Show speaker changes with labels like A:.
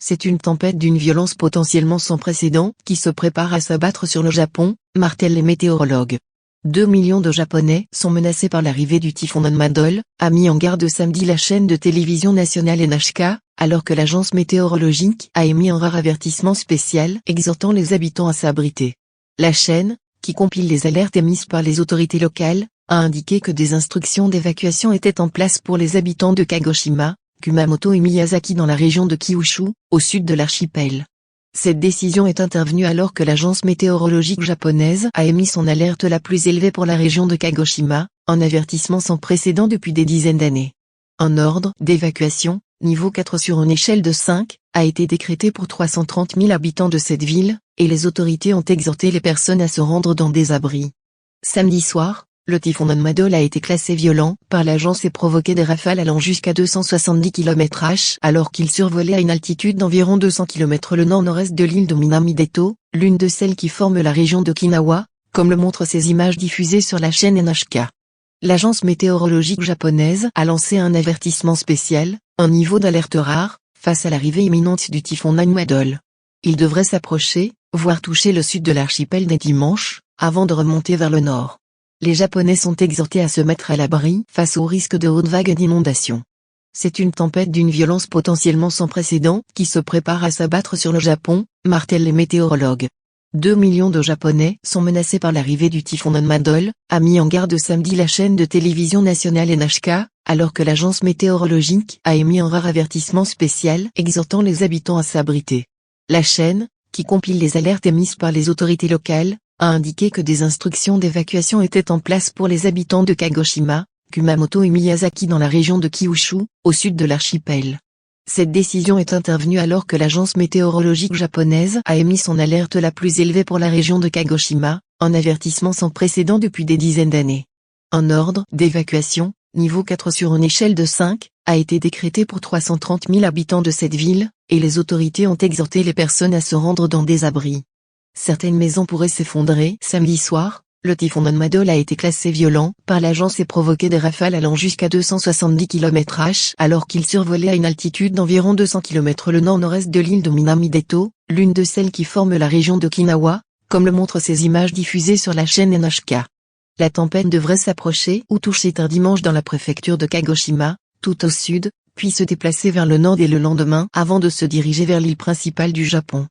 A: C'est une tempête d'une violence potentiellement sans précédent qui se prépare à s'abattre sur le Japon, martèlent les météorologues. 2 millions de Japonais sont menacés par l'arrivée du typhon Nanmadol, a mis en garde samedi la chaîne de télévision nationale NHK, alors que l'agence météorologique a émis un rare avertissement spécial exhortant les habitants à s'abriter. La chaîne, qui compile les alertes émises par les autorités locales, a indiqué que des instructions d'évacuation étaient en place pour les habitants de Kagoshima, Kumamoto et Miyazaki dans la région de Kyushu, au sud de l'archipel. Cette décision est intervenue alors que l'agence météorologique japonaise a émis son alerte la plus élevée pour la région de Kagoshima, un avertissement sans précédent depuis des dizaines d'années. Un ordre d'évacuation, niveau 4 sur une échelle de 5, a été décrété pour 330 000 habitants de cette ville, et les autorités ont exhorté les personnes à se rendre dans des abris. Samedi soir, le typhon Nanmadol a été classé violent par l'agence et provoqué des rafales allant jusqu'à 270 km/h alors qu'il survolait à une altitude d'environ 200 km le nord-nord-est de l'île de Minamideto, l'une de celles qui forment la région d'Okinawa, comme le montrent ces images diffusées sur la chaîne NHK. L'agence météorologique japonaise a lancé un avertissement spécial, un niveau d'alerte rare, face à l'arrivée imminente du typhon Nanmadol. Il devrait s'approcher, voire toucher le sud de l'archipel dès dimanche, avant de remonter vers le nord. Les Japonais sont exhortés à se mettre à l'abri face au risque de hautes vagues et d'inondations. C'est une tempête d'une violence potentiellement sans précédent qui se prépare à s'abattre sur le Japon, martèlent les météorologues. 2 millions de Japonais sont menacés par l'arrivée du typhon Nanmadol, a mis en garde samedi la chaîne de télévision nationale NHK, alors que l'agence météorologique a émis un rare avertissement spécial exhortant les habitants à s'abriter. La chaîne, qui compile les alertes émises par les autorités locales, a indiqué que des instructions d'évacuation étaient en place pour les habitants de Kagoshima, Kumamoto et Miyazaki dans la région de Kyushu, au sud de l'archipel. Cette décision est intervenue alors que l'agence météorologique japonaise a émis son alerte la plus élevée pour la région de Kagoshima, un avertissement sans précédent depuis des dizaines d'années. Un ordre d'évacuation, niveau 4 sur une échelle de 5, a été décrété pour 330 000 habitants de cette ville, et les autorités ont exhorté les personnes à se rendre dans des abris. Certaines maisons pourraient s'effondrer. Samedi soir, le typhon Nanmadol a été classé violent par l'agence et provoqué des rafales allant jusqu'à 270 km/h alors qu'il survolait à une altitude d'environ 200 km le nord-nord-est de l'île de Minamideto, l'une de celles qui forment la région d'Okinawa, comme le montrent ces images diffusées sur la chaîne NHK. La tempête devrait s'approcher ou toucher tard dimanche dans la préfecture de Kagoshima, tout au sud, puis se déplacer vers le nord dès le lendemain avant de se diriger vers l'île principale du Japon.